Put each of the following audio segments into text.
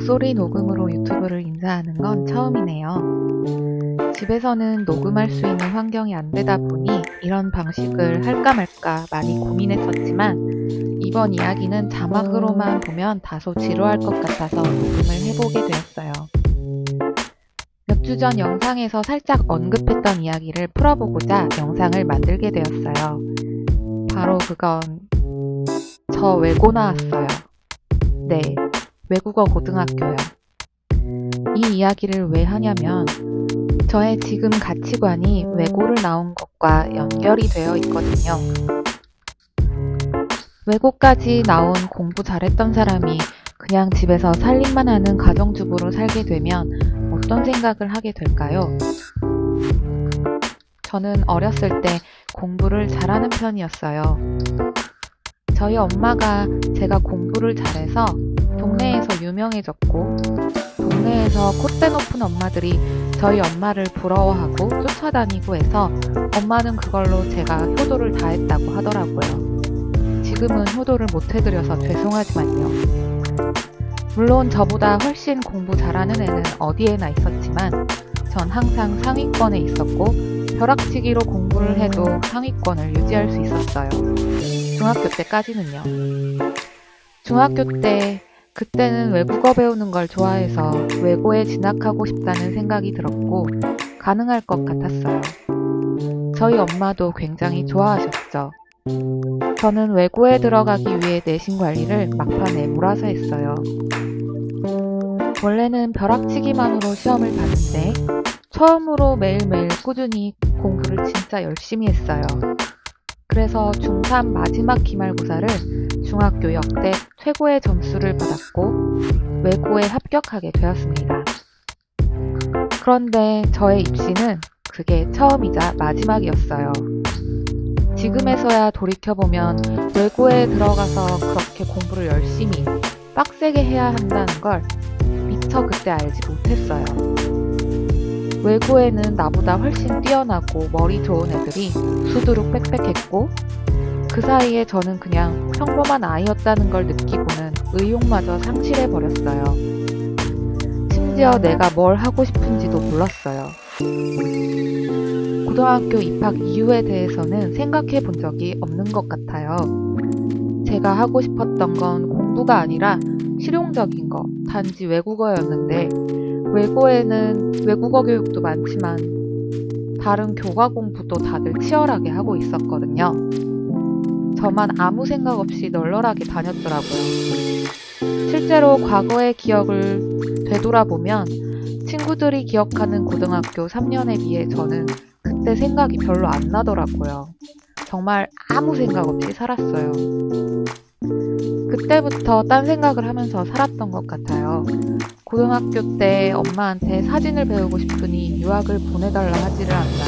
목소리 녹음으로 유튜브를 인사하는 건 처음이네요. 집에서는 녹음할 수 있는 환경이 안 되다 보니 이런 방식을 할까 말까 많이 고민했었지만 이번 이야기는 자막으로만 보면 다소 지루할 것 같아서 녹음을 해보게 되었어요. 몇 주 전 영상에서 살짝 언급했던 이야기를 풀어보고자 영상을 만들게 되었어요. 바로 그건 저 외고 나왔어요. 네, 외국어 고등학교요. 이 이야기를 왜 하냐면 저의 지금 가치관이 외고를 나온 것과 연결이 되어 있거든요. 외고까지 나온 공부 잘했던 사람이 그냥 집에서 살림만 하는 가정주부로 살게 되면 어떤 생각을 하게 될까요? 저는 어렸을 때 공부를 잘하는 편이었어요. 저희 엄마가 제가 공부를 잘해서 동네에서 유명해졌고 동네에서 콧대 높은 엄마들이 저희 엄마를 부러워하고 쫓아다니고 해서 엄마는 그걸로 제가 효도를 다했다고 하더라고요. 지금은 효도를 못해드려서 죄송하지만요. 물론 저보다 훨씬 공부 잘하는 애는 어디에나 있었지만 전 항상 상위권에 있었고 벼락치기로 공부를 해도 상위권을 유지할 수 있었어요. 중학교 때까지는요. 중학교 때 그때는 외국어 배우는 걸 좋아해서 외고에 진학하고 싶다는 생각이 들었고 가능할 것 같았어요. 저희 엄마도 굉장히 좋아하셨죠. 저는 외고에 들어가기 위해 내신 관리를 막판에 몰아서 했어요. 원래는 벼락치기만으로 시험을 봤는데 처음으로 매일매일 꾸준히 공부를 진짜 열심히 했어요. 그래서 중3 마지막 기말고사를 중학교 역대 최고의 점수를 받았고 외고에 합격하게 되었습니다. 그런데 저의 입시는 그게 처음이자 마지막이었어요. 지금에서야 돌이켜보면 외고에 들어가서 그렇게 공부를 열심히 빡세게 해야 한다는 걸 미처 그때 알지 못했어요. 외고에는 나보다 훨씬 뛰어나고 머리 좋은 애들이 수두룩 빽빽했고 그 사이에 저는 그냥 평범한 아이였다는 걸 느끼고는 의욕마저 상실해버렸어요. 심지어 내가 뭘 하고 싶은지도 몰랐어요. 고등학교 입학 이유에 대해서는 생각해 본 적이 없는 것 같아요. 제가 하고 싶었던 건 공부가 아니라 실용적인 거, 단지 외국어였는데 외고에는 외국어 교육도 많지만 다른 교과 공부도 다들 치열하게 하고 있었거든요. 저만 아무 생각 없이 널널하게 다녔더라고요. 실제로 과거의 기억을 되돌아보면 친구들이 기억하는 고등학교 3년에 비해 저는 그때 생각이 별로 안 나더라고요. 정말 아무 생각 없이 살았어요. 그때부터 딴 생각을 하면서 살았던 것 같아요. 고등학교 때 엄마한테 사진을 배우고 싶으니 유학을 보내달라 하지를 않나,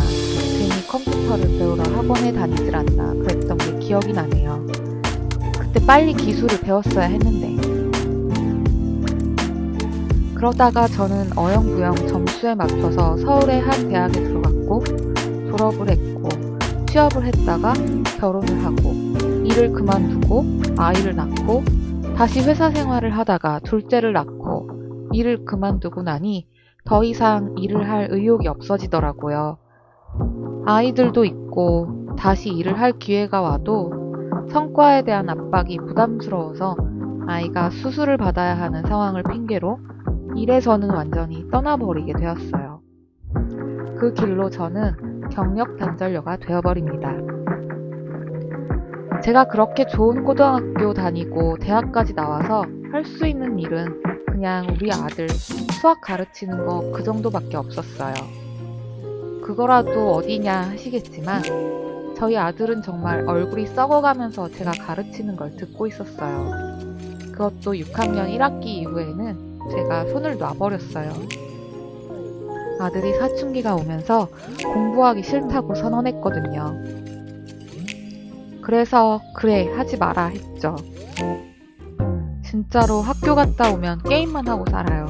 괜히 컴퓨터를 배우러 학원에 다니질 않나 그랬던 게 기억이 나네요. 그때 빨리 기술을 배웠어야 했는데. 그러다가 저는 어영부영 점수에 맞춰서 서울의 한 대학에 들어갔고 졸업을 했고 취업을 했다가 결혼을 하고 일을 그만두고 아이를 낳고 다시 회사 생활을 하다가 둘째를 낳고 일을 그만두고 나니 더 이상 일을 할 의욕이 없어지더라고요. 아이들도 있고 다시 일을 할 기회가 와도 성과에 대한 압박이 부담스러워서 아이가 수술을 받아야 하는 상황을 핑계로 일에서는 완전히 떠나버리게 되었어요. 그 길로 저는 경력 단절녀가 되어버립니다. 제가 그렇게 좋은 고등학교 다니고 대학까지 나와서 할 수 있는 일은 그냥 우리 아들 수학 가르치는 거 그 정도밖에 없었어요. 그거라도 어디냐 하시겠지만 저희 아들은 정말 얼굴이 썩어가면서 제가 가르치는 걸 듣고 있었어요. 그것도 6학년 1학기 이후에는 제가 손을 놔버렸어요. 아들이 사춘기가 오면서 공부하기 싫다고 선언했거든요. 그래서 그래 하지 마라 했죠. 진짜로 학교 갔다 오면 게임만 하고 살아요.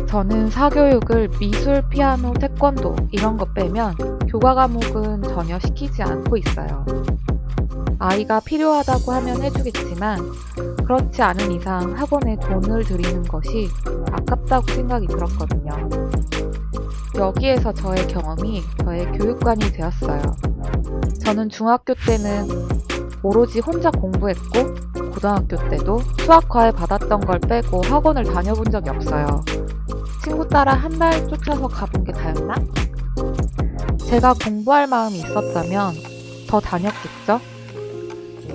저는 사교육을 미술, 피아노, 태권도 이런 거 빼면 교과 과목은 전혀 시키지 않고 있어요. 아이가 필요하다고 하면 해주겠지만 그렇지 않은 이상 학원에 돈을 들이는 것이 아깝다고 생각이 들었거든요. 여기에서 저의 경험이 저의 교육관이 되었어요. 저는 중학교 때는 오로지 혼자 공부했고 고등학교 때도 수학 과외 받았던 걸 빼고 학원을 다녀본 적이 없어요. 친구 따라 한 달 쫓아서 가본 게 다였나? 제가 공부할 마음이 있었다면 더 다녔겠죠?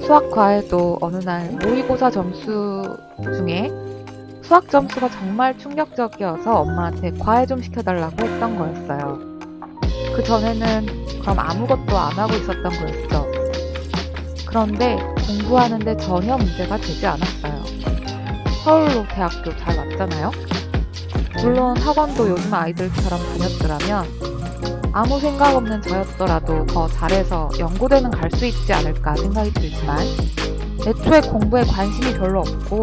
수학 과외도 어느 날 모의고사 점수 중에 수학 점수가 정말 충격적이어서 엄마한테 과외 좀 시켜달라고 했던 거였어요. 그 전에는 그럼 아무것도 안 하고 있었던 거였죠. 그런데 공부하는데 전혀 문제가 되지 않았어요. 서울로 대학교 잘 왔잖아요. 물론 학원도 요즘 아이들처럼 다녔더라면 아무 생각 없는 저였더라도 더 잘해서 연고대는 갈 수 있지 않을까 생각이 들지만 애초에 공부에 관심이 별로 없고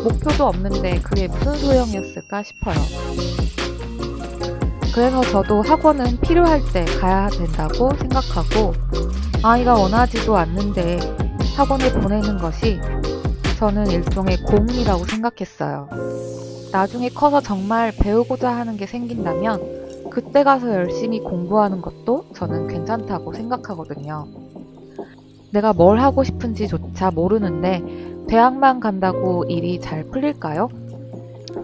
목표도 없는데 그게 무슨 소용이었을까 싶어요. 그래서 저도 학원은 필요할 때 가야 된다고 생각하고 아이가 원하지도 않는데 학원에 보내는 것이 저는 일종의 공이라고 생각했어요. 나중에 커서 정말 배우고자 하는 게 생긴다면 그때 가서 열심히 공부하는 것도 저는 괜찮다고 생각하거든요. 내가 뭘 하고 싶은지조차 모르는데 대학만 간다고 일이 잘 풀릴까요?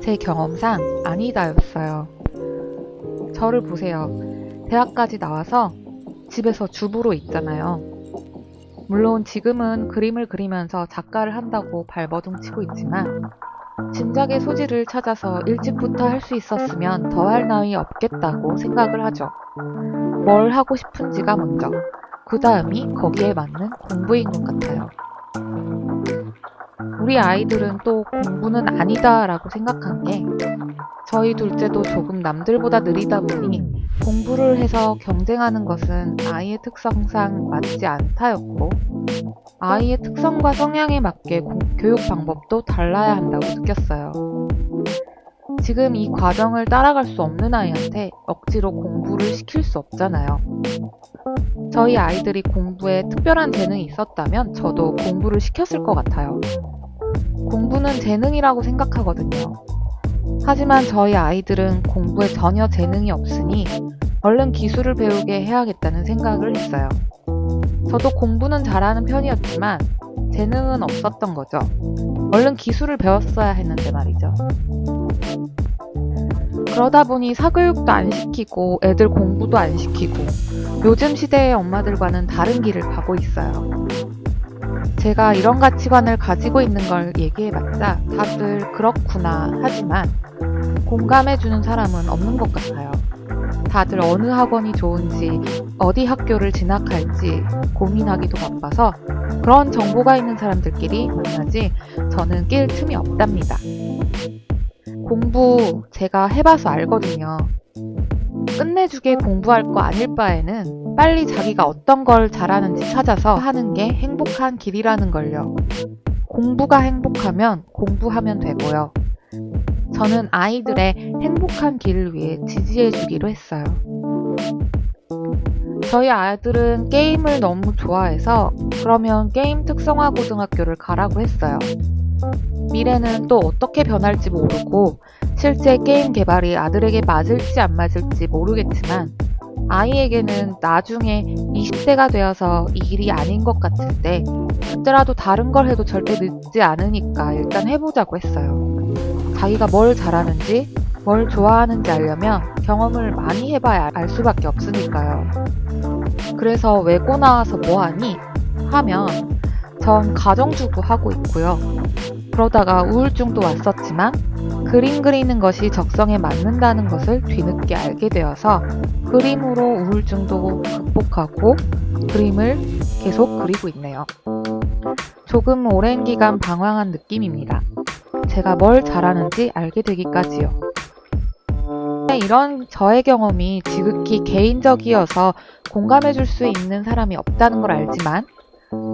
제 경험상 아니다였어요. 저를 보세요. 대학까지 나와서 집에서 주부로 있잖아요. 물론 지금은 그림을 그리면서 작가를 한다고 발버둥 치고 있지만 진작에 소질을 찾아서 일찍부터 할 수 있었으면 더할 나위 없겠다고 생각을 하죠. 뭘 하고 싶은지가 먼저, 그 다음이 거기에 맞는 공부인 것 같아요. 우리 아이들은 또 공부는 아니다 라고 생각한 게 저희 둘째도 조금 남들보다 느리다 보니 공부를 해서 경쟁하는 것은 아이의 특성상 맞지 않다였고 아이의 특성과 성향에 맞게 교육 방법도 달라야 한다고 느꼈어요. 지금 이 과정을 따라갈 수 없는 아이한테 억지로 공부를 시킬 수 없잖아요. 저희 아이들이 공부에 특별한 재능이 있었다면 저도 공부를 시켰을 것 같아요. 공부는 재능이라고 생각하거든요. 하지만 저희 아이들은 공부에 전혀 재능이 없으니 얼른 기술을 배우게 해야겠다는 생각을 했어요. 저도 공부는 잘하는 편이었지만 재능은 없었던 거죠. 얼른 기술을 배웠어야 했는데 말이죠. 그러다 보니 사교육도 안 시키고 애들 공부도 안 시키고 요즘 시대의 엄마들과는 다른 길을 가고 있어요. 제가 이런 가치관을 가지고 있는 걸 얘기해봤자 다들 그렇구나 하지만 공감해주는 사람은 없는 것 같아요. 다들 어느 학원이 좋은지 어디 학교를 진학할지 고민하기도 바빠서 그런 정보가 있는 사람들끼리 만나지 저는 낄 틈이 없답니다. 공부 제가 해봐서 알거든요. 끝내주게 공부할 거 아닐 바에는 빨리 자기가 어떤 걸 잘하는지 찾아서 하는 게 행복한 길이라는 걸요. 공부가 행복하면 공부하면 되고요. 저는 아이들의 행복한 길을 위해 지지해주기로 했어요. 저희 아이들은 게임을 너무 좋아해서 그러면 게임 특성화 고등학교를 가라고 했어요. 미래는 또 어떻게 변할지 모르고 실제 게임 개발이 아들에게 맞을지 안 맞을지 모르겠지만 아이에게는 나중에 20대가 되어서 이 길이 아닌 것 같을 때 그때라도 다른 걸 해도 절대 늦지 않으니까 일단 해보자고 했어요. 자기가 뭘 잘하는지 뭘 좋아하는지 알려면 경험을 많이 해봐야 알 수밖에 없으니까요. 그래서 외고 나와서 뭐하니? 하면 전 가정주부 하고 있고요. 그러다가 우울증도 왔었지만 그림 그리는 것이 적성에 맞는다는 것을 뒤늦게 알게 되어서 그림으로 우울증도 극복하고 그림을 계속 그리고 있네요. 조금 오랜 기간 방황한 느낌입니다. 제가 뭘 잘하는지 알게 되기까지요. 이런 저의 경험이 지극히 개인적이어서 공감해줄 수 있는 사람이 없다는 걸 알지만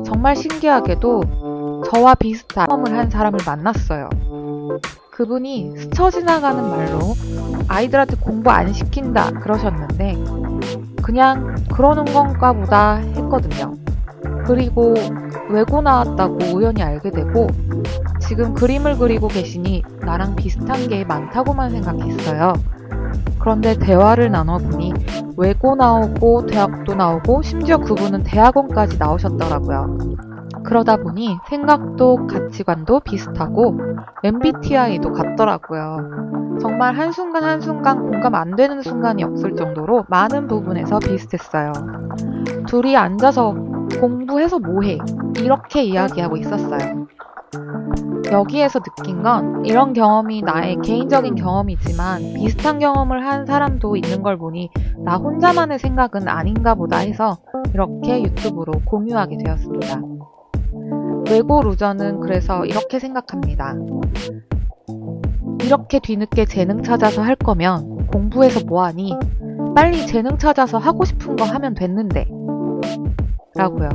정말 신기하게도 저와 비슷한 경험을 한 사람을 만났어요. 그분이 스쳐 지나가는 말로 아이들한테 공부 안 시킨다 그러셨는데 그냥 그러는 건가 보다 했거든요. 그리고 외고 나왔다고 우연히 알게 되고 지금 그림을 그리고 계시니 나랑 비슷한 게 많다고만 생각했어요. 그런데 대화를 나눠보니 외고 나오고 대학도 나오고 심지어 그분은 대학원까지 나오셨더라고요. 그러다 보니 생각도 가치관도 비슷하고 MBTI도 같더라고요. 정말 한순간 한순간 공감 안 되는 순간이 없을 정도로 많은 부분에서 비슷했어요. 둘이 앉아서 공부해서 뭐해? 이렇게 이야기하고 있었어요. 여기에서 느낀 건 이런 경험이 나의 개인적인 경험이지만 비슷한 경험을 한 사람도 있는 걸 보니 나 혼자만의 생각은 아닌가 보다 해서 이렇게 유튜브로 공유하게 되었습니다. 외고 루저는 그래서 이렇게 생각합니다. 이렇게 뒤늦게 재능 찾아서 할 거면 공부해서 뭐하니? 빨리 재능 찾아서 하고 싶은 거 하면 됐는데 라고요.